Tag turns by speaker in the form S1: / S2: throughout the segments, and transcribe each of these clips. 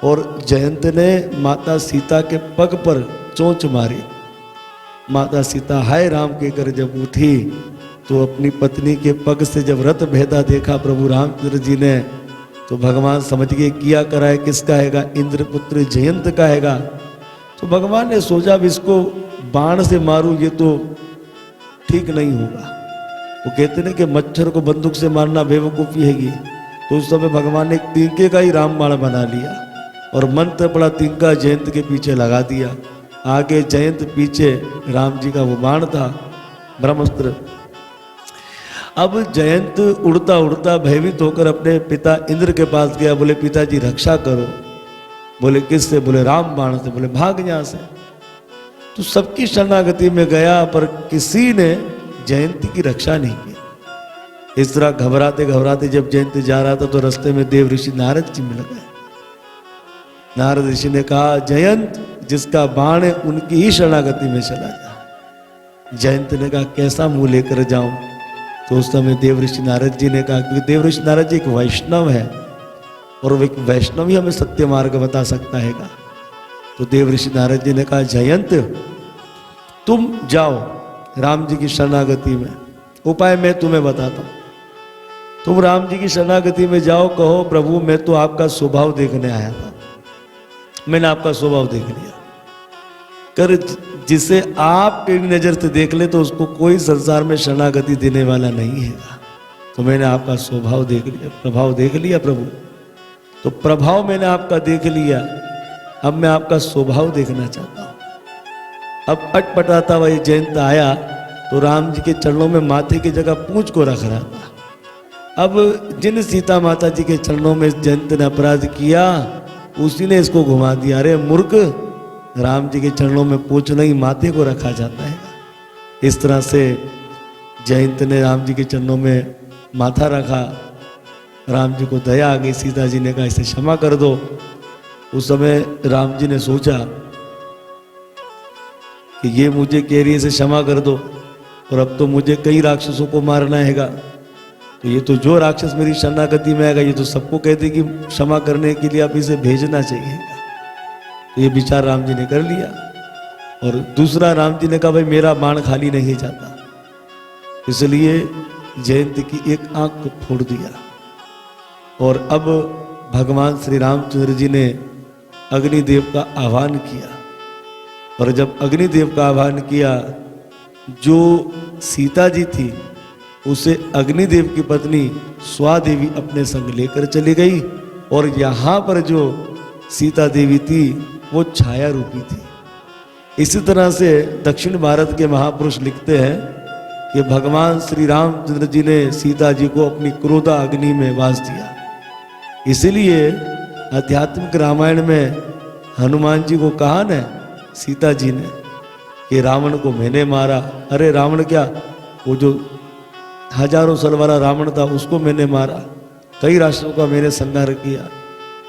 S1: और जयंत ने माता सीता के पग पर चोंच मारी। माता सीता हाय राम कहकर जब उठी तो अपनी पत्नी के पग से जब रत भेदा देखा प्रभु रामचंद्र जी ने, तो भगवान समझ गए किया कराए किसका हैगा, इंद्रपुत्र जयंत का हैगा। तो भगवान ने सोचा अब इसको बाण से मारूं ये तो ठीक नहीं होगा। वो कहते ना कि मच्छर को बंदूक से मारना बेवकूफ़ी हैगी। तो उस समय भगवान ने एक तिनके का ही रामबाण बना लिया और मंत्र पड़ा तिनका जयंत के पीछे लगा दिया। आगे जयंत, पीछे राम जी का वो बाण था ब्रह्मास्त्र। अब जयंत उड़ता उड़ता भयभीत होकर अपने पिता इंद्र के पास गया। बोले पिताजी रक्षा करो। बोले किससे? बोले राम बाण से। बोले भाग यहाँ से। तो सबकी शरणागति में गया पर किसी ने जयंत की रक्षा नहीं की। इस तरह घबराते घबराते जब जयंत जा रहा था तो रास्ते में देव ऋषि नारद जी मिल गए। नारद ऋषि ने कहा जयंत जिसका बाण है उनकी ही शरणागति में चला जा। जयंत ने कहा कैसा मुंह लेकर जाऊं? तो उस समय देव ऋषि नारद जी ने कहा, क्योंकि देव ऋषि नारद जी एक वैष्णव है और वो एक वैष्णव ही हमें सत्य मार्ग बता सकता हैगा। तो देव ऋषि नारद जी ने कहा जयंत तुम जाओ राम जी की शरणागति में, उपाय मैं तुम्हें बताता हूं। तुम राम जी की शरणागति में जाओ, कहो प्रभु मैं तो आपका स्वभाव देखने आया था, मैंने आपका स्वभाव देख लिया। कर जिसे आप टेढ़ी नजर से देख ले तो उसको कोई संसार में शरणागति देने वाला नहीं है। तो मैंने आपका स्वभाव देख लिया, प्रभाव देख लिया प्रभु। तो प्रभाव मैंने आपका देख लिया, अब मैं आपका स्वभाव देखना चाहता हूं। अब अटपटाता वही जयंत आया तो राम जी के चरणों में माथे की जगह पूंछ को रख रहा था। अब जिन सीता माता जी के चरणों में जयंत ने अपराध किया उसी ने इसको घुमा दिया। अरे मूर्ख, राम जी के चरणों में पूंछ नहीं माथे को रखा जाता है। इस तरह से जयंत ने राम जी के चरणों में माथा रखा। राम जी को दया आ गई। सीता जी ने कहा इसे क्षमा कर दो। उस समय राम जी ने सोचा कि ये मुझे कह रही है इसे क्षमा कर दो और अब तो मुझे कई राक्षसों को मारना हैगा। तो ये तो जो राक्षस मेरी शरणागति में आएगा ये तो सबको कह दे कि क्षमा करने के लिए आप इसे भेजना चाहिए। तो ये विचार राम जी ने कर लिया। और दूसरा राम जी ने कहा भाई मेरा बाण खाली नहीं जाता, इसलिए जयंत की एक आंख को फोड़ दिया। और अब भगवान श्री रामचंद्र जी ने अग्निदेव का आह्वान किया। और जब अग्निदेव का आह्वान किया, जो सीता जी थी उसे अग्निदेव की पत्नी स्वादेवी अपने संग लेकर चली गई। और यहाँ पर जो सीता देवी थी वो छाया रूपी थी। इसी तरह से दक्षिण भारत के महापुरुष लिखते हैं कि भगवान श्री रामचंद्र जी ने सीता जी को अपनी क्रोधा अग्नि में वास दिया। इसीलिए आध्यात्मिक रामायण में हनुमान जी को कहा न सीता जी ने कि रावण को मैंने मारा। अरे रावण क्या, वो जो हजारों साल वाला रावण था उसको मैंने मारा, कई राष्ट्रों का मैंने संहार किया।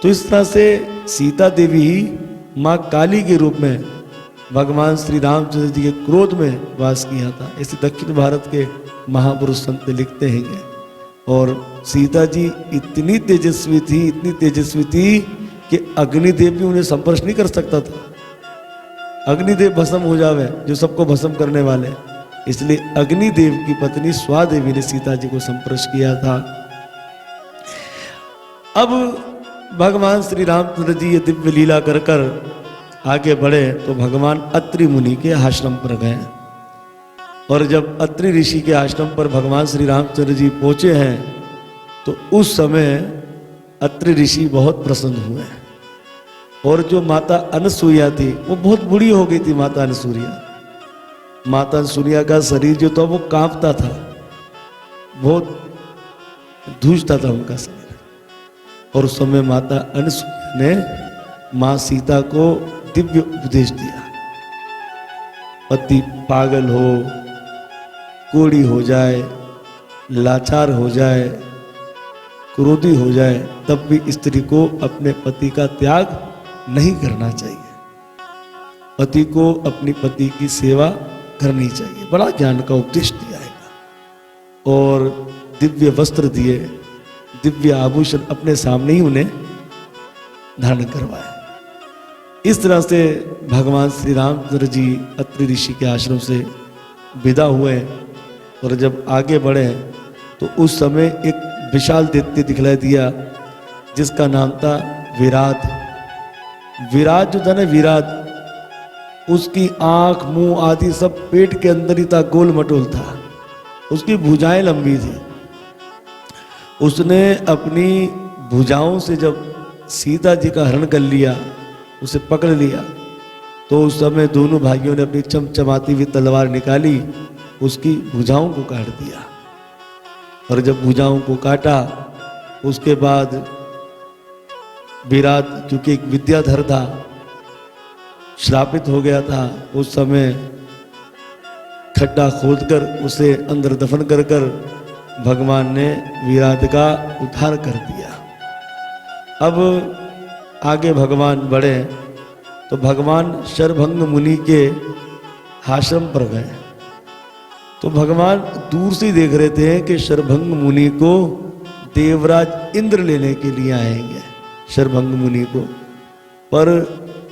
S1: तो इस तरह से सीता देवी ही माँ काली के रूप में भगवान श्री रामचंद्र जी के क्रोध में वास किया था। ऐसे दक्षिण भारत के महापुरुष संत लिखते हैं। और सीता जी इतनी तेजस्वी थी, इतनी तेजस्वी थी कि अग्निदेव भी उन्हें संपर्श नहीं कर सकता था। अग्निदेव भस्म हो जावे, जो सबको भस्म करने वाले, इसलिए अग्निदेव की पत्नी स्वादेवी ने सीता जी को संपर्श किया था। अब भगवान श्री रामचंद्र जी ये दिव्य लीला कर कर आगे बढ़े तो भगवान अत्रि मुनि के आश्रम पर गए। और जब अत्रि ऋषि के आश्रम पर भगवान श्री रामचंद्र जी पहुंचे हैं तो उस समय अत्रि ऋषि बहुत प्रसन्न हुए। और जो माता अनसुईया थी वो बहुत बूढ़ी हो गई थी। माता अनसुईया का शरीर जो था वो कांपता था, बहुत धूजता था उनका शरीर। और उस समय माता अनसुईया ने माँ सीता को दिव्य उपदेश दिया। पति पागल हो, कोड़ी हो जाए, लाचार हो जाए, क्रोधी हो जाए, तब भी स्त्री को अपने पति का त्याग नहीं करना चाहिए। पति को अपनी पति की सेवा करनी चाहिए। बड़ा ज्ञान का उपदेश दिया है। और दिव्य वस्त्र दिए, दिव्य आभूषण अपने सामने ही उन्हें धारण करवाया। इस तरह से भगवान श्री रामचंद्र जी अत्रि ऋषि के आश्रम से विदा हुए और जब आगे बढ़े तो उस समय एक विशाल दैत्य दिखलाई दिया जिसका नाम था विराट। विराट जो था ना, विराट, उसकी आंख मुंह आदि सब पेट के अंदर ही था, गोल मटोल था, उसकी भुजाएं लंबी थी। उसने अपनी भुजाओं से जब सीता जी का हरण कर लिया, उसे पकड़ लिया, तो उस समय दोनों भाइयों ने अपनी चमचमाती हुई तलवार निकाली, उसकी भुजाओं को काट दिया। और जब भुजाओं को काटा उसके बाद विराट, क्योंकि एक विद्याधर था, श्रापित हो गया था, उस समय खड्डा खोदकर उसे अंदर दफन कर कर भगवान ने विराट का उद्धार कर दिया। अब आगे भगवान बढ़े तो भगवान शरभंग मुनि के आश्रम पर गए। तो भगवान दूर से देख रहे थे कि शरभंग मुनि को देवराज इंद्र लेने के लिए आएंगे, शरभंग मुनि को, पर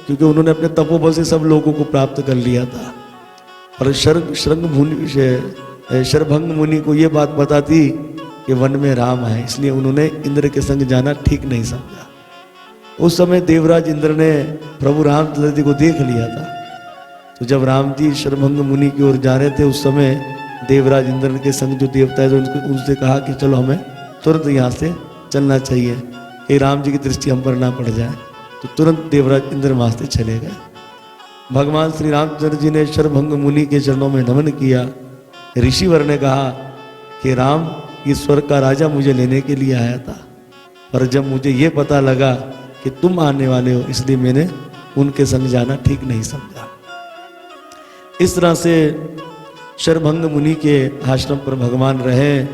S1: क्योंकि उन्होंने अपने तपोबल से सब लोगों को प्राप्त कर लिया था, और शरभंग मुनि को ये बात पता थी कि वन में राम है, इसलिए उन्होंने इंद्र के संग जाना ठीक नहीं समझा। उस समय देवराज इंद्र ने प्रभु रामचंद्र जी को देख लिया था। तो जब राम जी शरभंग मुनि की ओर जा रहे थे, उस समय देवराज इंद्र के संग जो देवता है, उनसे कहा कि चलो हमें तुरंत यहाँ से चलना चाहिए कि राम जी की दृष्टि हम पर ना पड़ जाए। तो तुरंत देवराज इंद्र वहाँ से चले गए। भगवान श्री रामचंद्र जी ने शरभंग मुनि के चरणों में नमन किया। ऋषिवर ने कहा कि राम, ये स्वर्ग का राजा मुझे लेने के लिए आया था, पर जब मुझे ये पता लगा कि तुम आने वाले हो, इसलिए मैंने उनके संग जाना ठीक नहीं समझा। इस तरह से शरभंग मुनि के आश्रम पर भगवान रहे।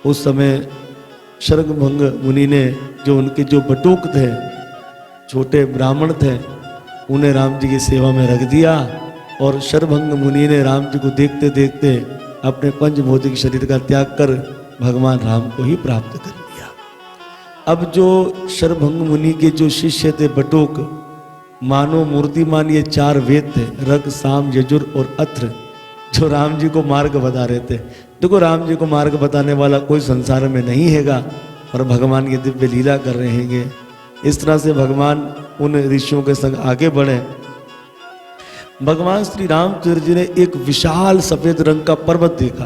S1: उस समय शरभंग मुनि ने उनके जो बटुक थे, छोटे ब्राह्मण थे, उन्हें राम जी की सेवा में रख दिया, और शरभंग मुनि ने राम जी को देखते देखते अपने पंचभौतिक शरीर का त्याग कर भगवान राम को ही प्राप्त कर लिया। अब जो शरभंग मुनि के जो शिष्य थे बटुक, मानो मूर्तिमान ये 4 वेद थे, रग, साम, यजुर और अत्र, जो राम जी को मार्ग बता रहे थे। देखो, राम जी को मार्ग बताने वाला कोई संसार में नहीं हैगा, और भगवान ये दिव्य लीला कर रहे हैं। इस तरह से भगवान उन ऋषियों के संग आगे बढ़े। भगवान श्री रामचंद्र जी ने एक विशाल सफेद रंग का पर्वत देखा।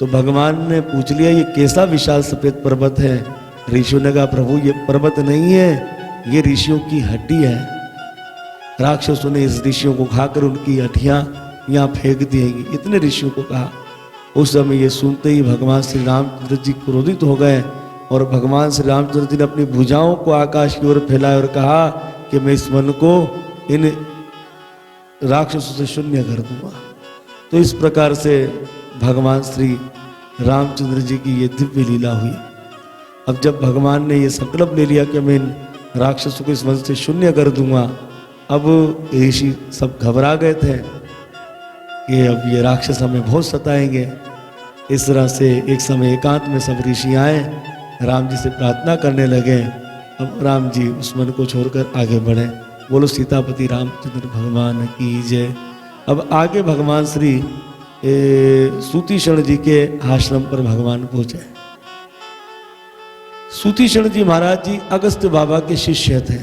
S1: तो भगवान ने पूछ लिया, ये कैसा विशाल सफेद पर्वत है? ऋषियों ने कहा, प्रभु ये पर्वत नहीं है, ये ऋषियों की हड्डी है। राक्षसों ने इस ऋषियों को खाकर उनकी हड्डियां यहाँ फेंक देंगी, इतने ऋषियों को कहा। उस समय ये सुनते ही भगवान श्री रामचंद्र जी क्रोधित हो गए, और भगवान श्री रामचंद्र जी ने अपनी भुजाओं को आकाश की ओर फैलाया और कहा कि मैं इस वन को इन राक्षसों से शून्य कर दूंगा। तो इस प्रकार से भगवान श्री रामचंद्र जी की ये दिव्य लीला हुई। अब जब भगवान ने ये संकल्प ले लिया कि मैं इन राक्षसों को इस वन से शून्य कर दूंगा, अब ऋषि सब घबरा गए थे कि अब ये राक्षस हमें बहुत सताएंगे। इस तरह से एक समय एकांत में सब ऋषि आए, राम जी से प्रार्थना करने लगे। अब राम जी उस वन को छोड़कर आगे बढ़े। बोलो सीतापति रामचंद्र भगवान की जय। अब आगे भगवान श्री सूतीशण जी के आश्रम पर भगवान पहुंचे। सूतीशण जी महाराज जी अगस्त्य बाबा के शिष्य थे।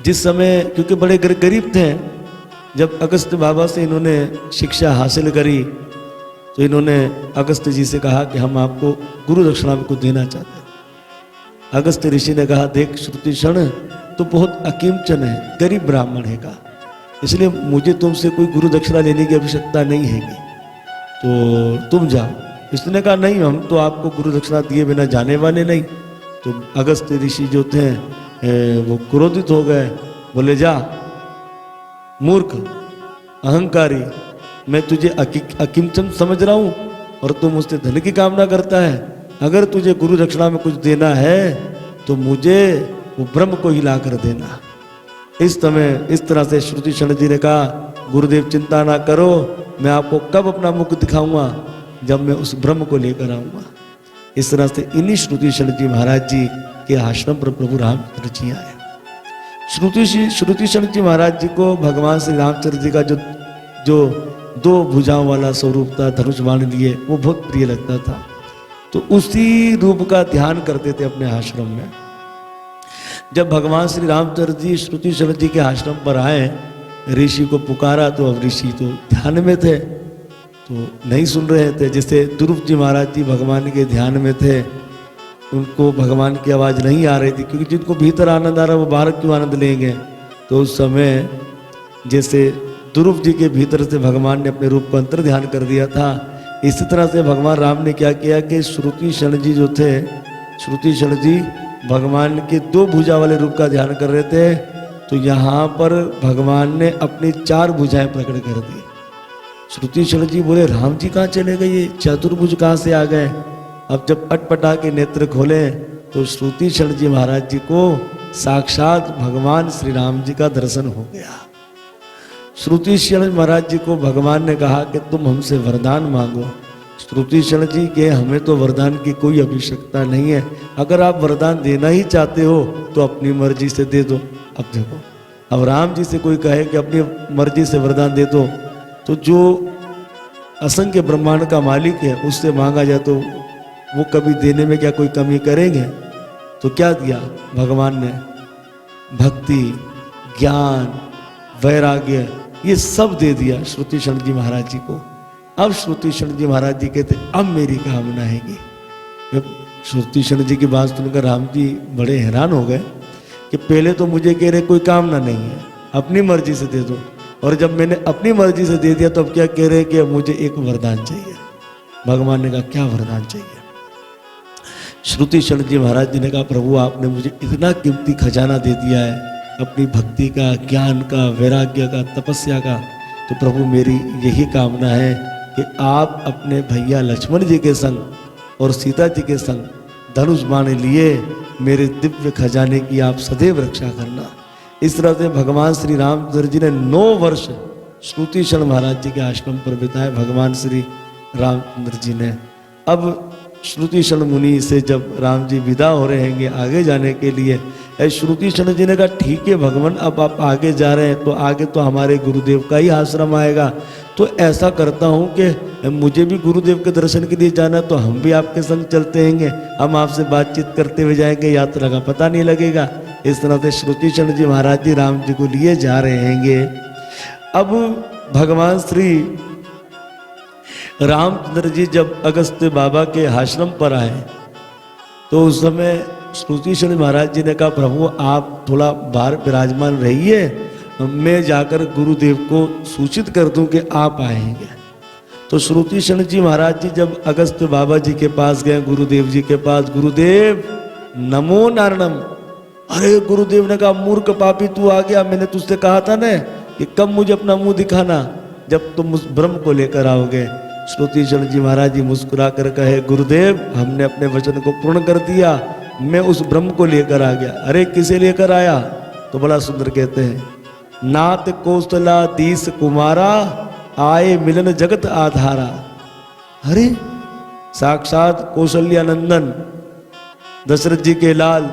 S1: जिस समय, क्योंकि बड़े गरीब थे, जब अगस्त्य बाबा से इन्होंने शिक्षा हासिल करी तो इन्होंने अगस्त्य जी से कहा कि हम आपको गुरु दक्षिणा में कुछ देना चाहते हैं। अगस्त्य ऋषि ने कहा, देख श्रुतिशण तो बहुत अकीमचन है, गरीब ब्राह्मण है का, इसलिए मुझे तुमसे कोई गुरु दक्षिणा लेने की आवश्यकता नहीं हैगी, तो तुम जाओ। इसने कहा, नहीं, हम तो आपको गुरु दक्षिणा दिए बिना जाने वाले नहीं। तो अगस्त्य ऋषि जो थे वो क्रोधित हो गए, बोले, जा मूर्ख, अहंकारी, मैं तुझे अकिंचन समझ रहा हूं और तुम मुझसे धन की कामना करता है। अगर तुझे गुरु दक्षिणा में कुछ देना है तो मुझे वो ब्रह्म को हिला कर देना। इस तरह से श्रुतिशण जी ने कहा, गुरुदेव चिंता ना करो, मैं आपको कब अपना मुख दिखाऊंगा, जब मैं उस ब्रह्म को लेकर आऊंगा। इस तरह से इन्हीं श्रुतिशण जी महाराज जी के आश्रम पर प्रभु रामचंद्र जी आए। श्रुति शरण जी महाराज जी को भगवान श्री रामचंद्र जी का जो दो भुजाओं वाला स्वरूप था, धनुष बाण लिए, वो बहुत प्रिय लगता था। तो उसी रूप का ध्यान करते थे अपने आश्रम में। जब भगवान श्री रामचंद्र जी श्रुति शरण जी के आश्रम पर आए, ऋषि को पुकारा तो अब ऋषि तो ध्यान में थे, तो नहीं सुन रहे थे। जैसे ध्रुव जी महाराज जी भगवान के ध्यान में थे, उनको भगवान की आवाज़ नहीं आ रही थी, क्योंकि जिनको भीतर आनंद आ रहा है वो बाहर क्यों आनंद लेंगे। तो उस समय जैसे ध्रुव जी के भीतर से भगवान ने अपने रूप को अंतर ध्यान कर दिया था, इसी तरह से भगवान राम ने क्या किया कि श्रुति शरण जी जो थे, श्रुति शरण जी भगवान के दो भुजा वाले रूप का ध्यान कर रहे थे। तो यहाँ पर भगवान ने अपनी 4 भुजाएं प्रकट कर दी। श्रुति शरण जी बोले, राम जी कहाँ चले गए, ये चतुर्भुज कहाँ से आ गए। अब जब अटपटा के नेत्र खोले तो श्रुति शरण जी महाराज जी को साक्षात भगवान श्री राम जी का दर्शन हो गया। श्रुति शरण महाराज जी को भगवान ने कहा कि तुम हमसे वरदान मांगो। श्रुति शरण जी के हमें तो वरदान की कोई आवश्यकता नहीं है, अगर आप वरदान देना ही चाहते हो तो अपनी मर्जी से दे दो। अब देखो, अब राम जी से कोई कहे कि अपनी मर्जी से वरदान दे दो, तो जो असंख्य ब्रह्मांड का मालिक है उससे मांगा जाए तो वो कभी देने में क्या कोई कमी करेंगे। तो क्या दिया भगवान ने, भक्ति, ज्ञान, वैराग्य, ये सब दे दिया श्रुति शरण जी महाराज जी को। अब श्रुति शरण जी महाराज जी कहते अब मेरी कामना हैगी। जब श्रुति शरण जी की बात सुनकर राम जी बड़े हैरान हो गए कि पहले तो मुझे कह रहे कोई कामना नहीं है, अपनी मर्जी से दे दो, और जब मैंने अपनी मर्जी से दे दिया तो अब क्या कह रहे कि मुझे एक वरदान चाहिए। भगवान ने कहा क्या वरदान चाहिए। श्रुति शरण जी महाराज जी ने कहा, प्रभु आपने मुझे इतना कीमती खजाना दे दिया है, अपनी भक्ति का, ज्ञान का, वैराग्य का, तपस्या का, तो प्रभु मेरी यही कामना है कि आप अपने भैया लक्ष्मण जी के संग और सीता जी के संग धनुष बाण लिए मेरे दिव्य खजाने की आप सदैव रक्षा करना। इस तरह से भगवान श्री रामचंद्र जी ने 9 वर्ष श्रुति शरण महाराज जी के आश्रम पर बिताए भगवान श्री रामचंद्र जी ने। अब श्रुति शरण मुनि से जब राम जी विदा हो रहे हैं आगे जाने के लिए, श्रुति शरण जी ने कहा ठीक है भगवान, अब आप आगे जा रहे हैं तो आगे तो हमारे गुरुदेव का ही आश्रम आएगा, तो ऐसा करता हूँ कि मुझे भी गुरुदेव के दर्शन के लिए जाना, तो हम भी आपके संग चलते हैंगे, हम आपसे बातचीत करते हुए जाएंगे, यात्रा का पता नहीं लगेगा। इस तरह से श्रुति शरण जी महाराज जी राम जी को लिए जा रहे हैंगे। अब भगवान श्री रामचंद्र जी जब अगस्त्य बाबा के आश्रम पर आए तो उस समय श्रुति शरण महाराज जी ने कहा, प्रभु आप थोड़ा बाहर विराजमान रहिए, मैं जाकर गुरुदेव को सूचित कर दूं कि आप आएंगे। तो श्रुति शरण जी महाराज जी जब अगस्त्य बाबा जी के पास गए, गुरुदेव जी के पास, गुरुदेव नमो नारायणम। अरे गुरुदेव ने कहा, मूर्ख पापी तू आ गया, मैंने तुझसे कहा था ना कि कब मुझे अपना मुंह दिखाना जब तुम उस ब्रह्म को लेकर आओगे। श्रुति शरण जी महाराज जी मुस्कुरा कर कहे, गुरुदेव हमने अपने वचन को पूर्ण कर दिया, मैं उस ब्रह्म को लेकर आ गया। अरे किसे लेकर आया, तो बड़ा सुंदर कहते हैं, नाथ कौशलाधीश कुमारा आए मिलन जगत आधारा। अरे साक्षात कौशल्यानंदन दशरथ जी के लाल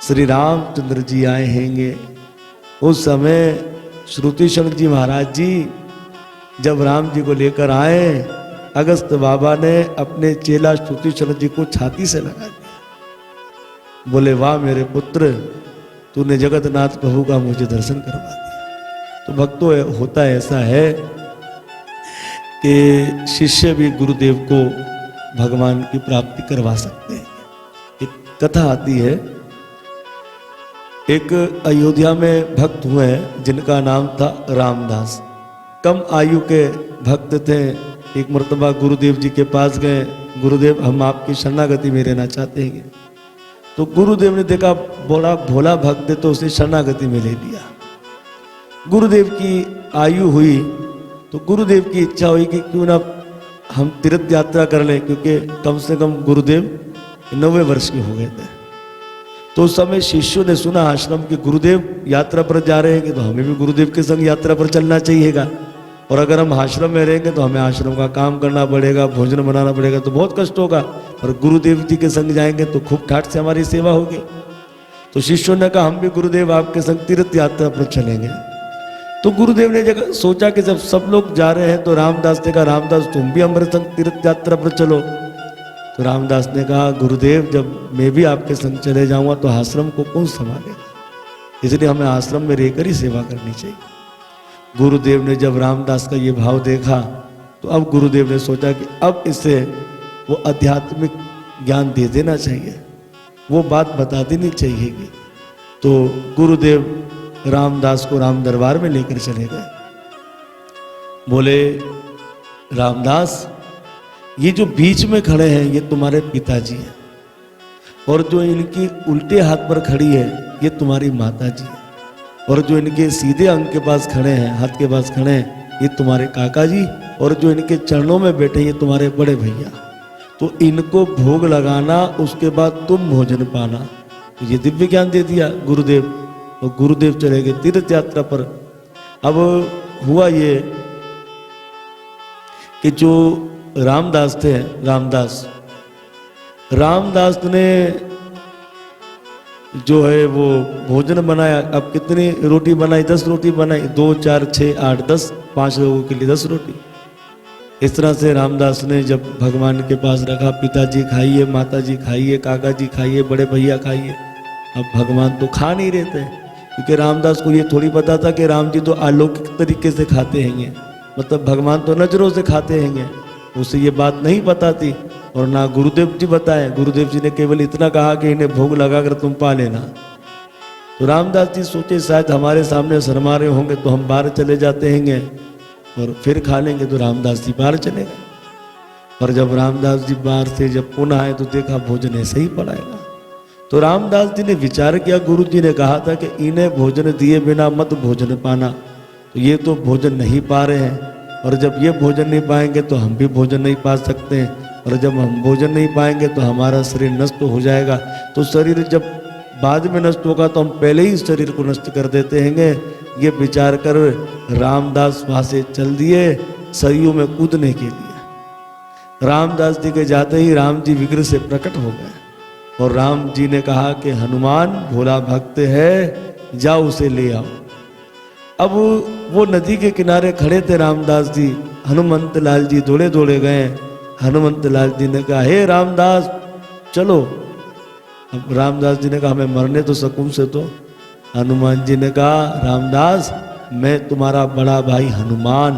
S1: श्री रामचंद्र जी आए हैंगे। उस समय श्रुति शरण जी महाराज जी जब राम जी को लेकर आए, अगस्त्य बाबा ने अपने चेला श्रुति शरण जी को छाती से लगा दिया। बोले वाह मेरे पुत्र, तूने जगन्नाथ प्रभु का मुझे दर्शन करवा दिया। तो भक्तों होता ऐसा है कि शिष्य भी गुरुदेव को भगवान की प्राप्ति करवा सकते हैं। एक कथा आती है, एक अयोध्या में भक्त हुए जिनका नाम था रामदास। कम आयु के भक्त थे। एक मर्तबा गुरुदेव जी के पास गए, गुरुदेव हम आपकी शरणागति में रहना चाहते हैं। तो गुरुदेव ने देखा बड़ा भोला भक्त है तो उसे शरणागति में ले लिया। गुरुदेव की आयु हुई तो गुरुदेव की इच्छा हुई कि क्यों ना हम तीर्थ यात्रा कर लें, क्योंकि कम से कम गुरुदेव 90 वर्ष के हो गए थे। तो उस समय शिष्यों ने सुना आश्रम के गुरुदेव यात्रा पर जा रहे हैं तो हमें भी गुरुदेव के संग यात्रा पर चलना चाहिएगा, और अगर हम आश्रम में रहेंगे तो हमें आश्रम का काम करना पड़ेगा, भोजन बनाना पड़ेगा, तो बहुत कष्ट होगा, और गुरुदेव जी के संग जाएंगे तो खूब ठाट से हमारी सेवा होगी। तो शिष्यों ने कहा हम भी गुरुदेव आपके संग तीर्थ यात्रा पर चलेंगे। तो गुरुदेव ने जगह सोचा कि जब सब लोग जा रहे हैं तो रामदास ने कहा रामदास तुम भी हमारे संग तीर्थ यात्रा पर चलो। तो रामदास ने कहा गुरुदेव जब मैं भी आपके संग चले जाऊंगा तो आश्रम को कौन संभालेगा, इसलिए हमें आश्रम में रहकर ही सेवा करनी चाहिए। गुरुदेव ने जब रामदास का ये भाव देखा तो अब गुरुदेव ने सोचा कि अब इसे वो आध्यात्मिक ज्ञान दे देना चाहिए, वो बात बता देनी चाहिए। तो गुरुदेव रामदास को राम दरबार में लेकर चले गए। बोले रामदास ये जो बीच में खड़े हैं ये तुम्हारे पिताजी हैं, और जो इनकी उल्टे हाथ पर खड़ी है ये तुम्हारी माता जी है, और जो इनके सीधे अंग के पास खड़े हैं, हाथ के पास खड़े हैं, ये तुम्हारे काका जी, और जो इनके चरणों में बैठे ये तुम्हारे बड़े भैया। तो इनको भोग लगाना, उसके बाद तुम भोजन पाना। तो ये दिव्य ज्ञान दे दिया गुरुदेव। तो गुरुदेव चले गए तीर्थ यात्रा पर। अब हुआ ये कि जो रामदास थे, रामदास ने जो है वो भोजन बनाया। अब कितनी रोटी बनाई? 10 रोटी बनाई। 2 4 6 8 10, 5 लोगों के लिए 10 रोटी। इस तरह से रामदास ने जब भगवान के पास रखा, पिताजी खाइए, माताजी खाइए, काका जी खाइए, बड़े भैया खाइए। अब भगवान तो खा नहीं रहे थे, क्योंकि रामदास को ये थोड़ी पता था कि राम जी तो अलौकिक तरीके से खाते हैंगे, मतलब भगवान तो नजरों से खाते हैंगे। उसे ये बात नहीं पता थी, और ना गुरुदेव जी बताए। गुरुदेव जी ने केवल इतना कहा कि इन्हें भोग लगाकर तुम पा लेना। तो रामदास जी सोचे शायद हमारे सामने शर्मा रहे होंगे तो हम बाहर चले जाते हैंगे और फिर खा लेंगे। तो रामदास जी बाहर चले गए, और जब रामदास जी बाहर से जब पुनः आए तो देखा भोजन ऐसे ही पड़ाएगा। तो रामदास जी ने विचार किया, गुरु जी ने कहा था कि इन्हें भोजन दिए बिना मत भोजन पाना, तो ये तो भोजन नहीं पा रहे हैं, और जब ये भोजन नहीं पाएंगे तो हम भी भोजन नहीं पा सकते हैं, और जब हम भोजन नहीं पाएंगे तो हमारा शरीर नष्ट हो जाएगा। तो शरीर जब बाद में नष्ट होगा तो हम पहले ही शरीर को नष्ट कर देते हैंगे। ये विचार कर रामदास वहाँ से चल दिए सरयू में कूदने के लिए। रामदास जी के जाते ही राम जी विग्रह से प्रकट हो गए, और राम जी ने कहा कि हनुमान भोला भक्त है, जाओ उसे ले आओ। अब वो नदी के किनारे खड़े थे रामदास जी। हनुमंत लाल जी दौड़े दौड़े गए। हनुमंत लाल जी ने कहा हे रामदास चलो। अब रामदास जी ने कहा हमें मरने तो सकूं से। तो हनुमान जी ने कहा रामदास मैं तुम्हारा बड़ा भाई हनुमान,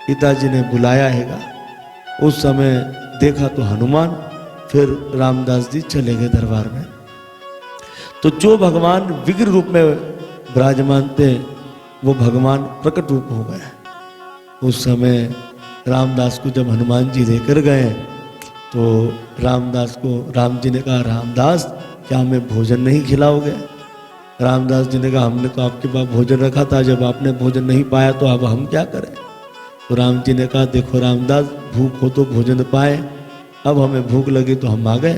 S1: पिताजी ने बुलाया हैगा। उस समय देखा तो हनुमान। फिर रामदास जी चले गए दरबार में। तो जो भगवान विग्रह रूप में विराजमान थे वो भगवान प्रकट रूप हो गए। उस समय रामदास को जब हनुमान जी लेकर गए तो रामदास को राम जी ने कहा रामदास क्या हमें भोजन नहीं खिलाओगे? रामदास जी ने कहा हमने तो आपके पास भोजन रखा था, जब आपने भोजन नहीं पाया तो अब हम क्या करें? तो राम जी ने कहा देखो रामदास भूख हो तो भोजन पाए, अब हमें भूख लगी तो हम आ गए।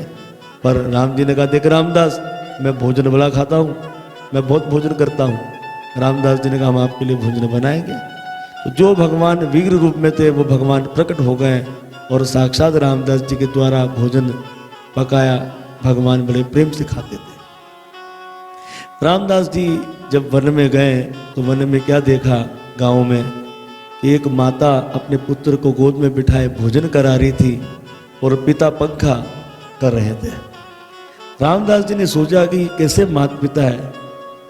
S1: पर राम जी ने कहा देख रामदास मैं भोजन बड़ा खाता हूँ, मैं बहुत भोजन करता हूँ। रामदास जी ने कहा हम आपके लिए भोजन बनाएंगे। तो जो भगवान विग्रह रूप में थे वो भगवान प्रकट हो गए और साक्षात रामदास जी के द्वारा भोजन पकाया। भगवान बड़े प्रेम से खाते थे। रामदास जी जब वन में गए तो वन में क्या देखा, गांव में कि एक माता अपने पुत्र को गोद में बिठाए भोजन करा रही थी और पिता पंखा कर रहे थे। रामदास जी ने सोचा कि कैसे माता पिता है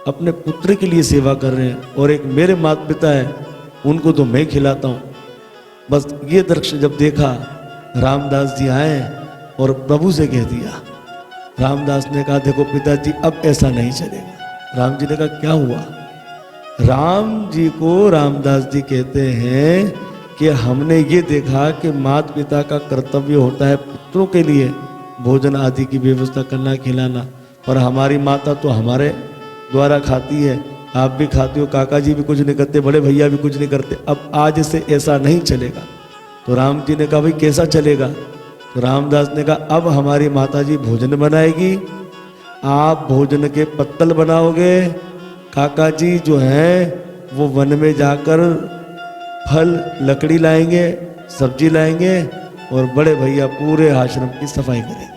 S1: अपने पुत्र के लिए सेवा कर रहे हैं, और एक मेरे माता पिता है उनको तो मैं खिलाता हूँ। बस ये दृश्य जब देखा रामदास जी आए और प्रभु से कह दिया। रामदास ने कहा देखो पिताजी अब ऐसा नहीं चलेगा। राम जी ने कहा क्या हुआ? राम जी को रामदास जी कहते हैं कि हमने ये देखा कि माता पिता का कर्तव्य होता है पुत्रों के लिए भोजन आदि की व्यवस्था करना, खिलाना, और हमारी माता तो हमारे द्वारा खाती है, आप भी खाते हो, काका जी भी कुछ नहीं करते, बड़े भैया भी कुछ नहीं करते, अब आज से ऐसा नहीं चलेगा। तो राम जी ने कहा भाई कैसा चलेगा? तो रामदास ने कहा अब हमारी माता जी भोजन बनाएगी, आप भोजन के पत्तल बनाओगे, काका जी जो हैं वो वन में जाकर फल लकड़ी लाएंगे, सब्जी लाएंगे, और बड़े भैया पूरे आश्रम की सफाई करेंगे।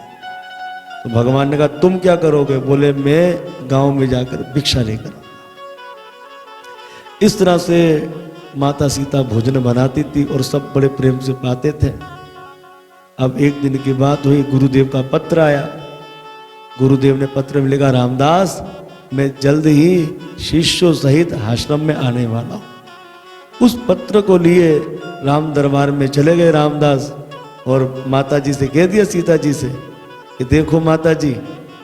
S1: तो भगवान ने कहा तुम क्या करोगे? बोले मैं गांव में जाकर भिक्षा लेकर आऊंगा। इस तरह से माता सीता भोजन बनाती थी और सब बड़े प्रेम से पाते थे। अब एक दिन की बात हुई, गुरुदेव का पत्र आया। गुरुदेव ने पत्र में लिखा, रामदास मैं जल्द ही शिष्यों सहित आश्रम में आने वाला हूं। उस पत्र को लिए राम दरबार में चले गए रामदास और माता जी से कह दिया, सीता जी से, कि देखो माता जी,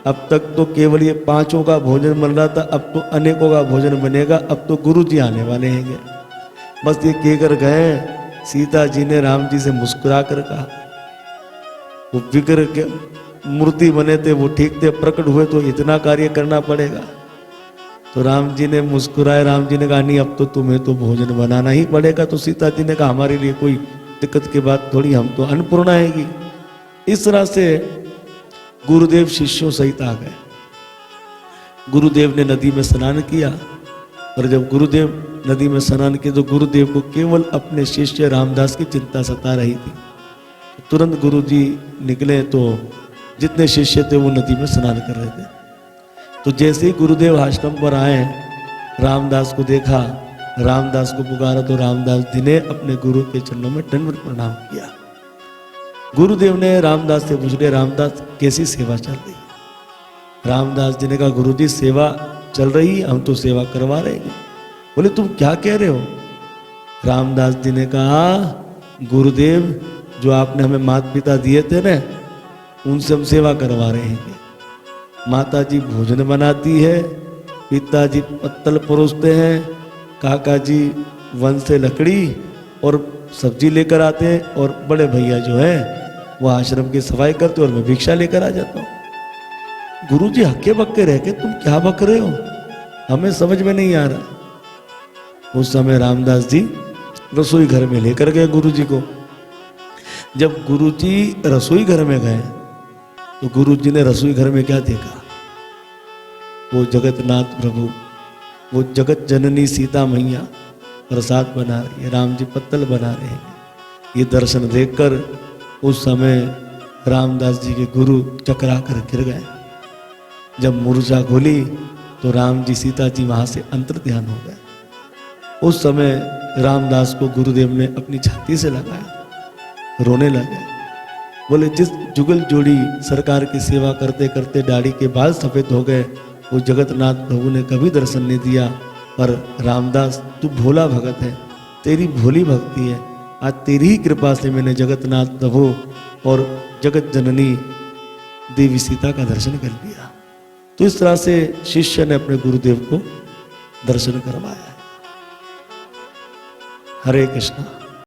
S1: अब तक तो केवल ये 5 का भोजन बन रहा था, अब तो अनेकों का भोजन बनेगा, अब तो गुरु जी आने वाले हैं। बस ये कहकर गए। सीता जी ने राम जी से मुस्कुरा कर कहा, वो विग्रह के मूर्ति बने थे, वो ठीक थे, प्रकट हुए तो इतना कार्य करना पड़ेगा। तो राम जी ने मुस्कुराए। राम जी ने कहा नहीं, अब तो तुम्हें तो भोजन बनाना ही पड़ेगा। तो सीता जी ने कहा हमारे लिए कोई दिक्कत की बात थोड़ी, हम तो अन्नपूर्णा हैगी। इस तरह से गुरुदेव शिष्यों सहित आ गए। गुरुदेव ने नदी में स्नान किया और जब गुरुदेव नदी में स्नान किया तो गुरुदेव को केवल अपने शिष्य रामदास की चिंता सता रही थी। तुरंत गुरु जी निकले तो जितने शिष्य थे वो नदी में स्नान कर रहे थे। तो जैसे ही गुरुदेव आश्रम पर आए, रामदास को देखा, रामदास को पुकारा तो रामदास जी ने अपने गुरु के चरणों में दंडवत प्रणाम किया। गुरुदेव ने रामदास से पूछ लिया, रामदास कैसी सेवा चल रही है? रामदास जी ने कहा, गुरु जी सेवा चल रही है, हम तो सेवा करवा रहे हैं। बोले तुम क्या कह रहे हो? रामदास जी ने कहा, गुरुदेव जो आपने हमें माता पिता दिए थे ना, उनसे हम सेवा करवा रहे हैं। माता जी भोजन बनाती है, पिताजी पत्तल परोसते हैं, काका जी वन से लकड़ी और सब्जी लेकर आते हैं और बड़े भैया जो है वो आश्रम की सफाई करते और मैं भिक्षा लेकर आ जाता हूँ। गुरु जी हक्के बक्के रह के तुम क्या बक रहे हो? हमें समझ में नहीं आ रहा। उस समय रामदास जी रसोई घर में लेकर गए गुरु जी को। जब गुरु जी रसोई घर में गए तो गुरु जी ने रसोई घर में क्या देखा? वो जगतनाथ प्रभु, वो जगत जननी सीता मैया प्रसाद बना रही है, राम जी पत्तल बना रहे हैं। ये दर्शन देखकर उस समय रामदास जी के गुरु चकरा कर गिर गए। जब मूर्छा खोली तो राम जी सीता जी वहां से अंतर ध्यान हो गए। उस समय रामदास को गुरुदेव ने अपनी छाती से लगाया, रोने लगे। बोले जिस जुगल जोड़ी सरकार की सेवा करते करते दाढ़ी के बाल सफेद हो गए, वो जगतनाथ प्रभु ने कभी दर्शन नहीं दिया। पर रामदास तू भोला भगत है, तेरी भोली भक्ति है, आज तेरी ही कृपा से मैंने जगतनाथ प्रभु और जगत जननी देवी सीता का दर्शन कर लिया। तो इस तरह से शिष्य ने अपने गुरुदेव को दर्शन करवाया। हरे कृष्णा।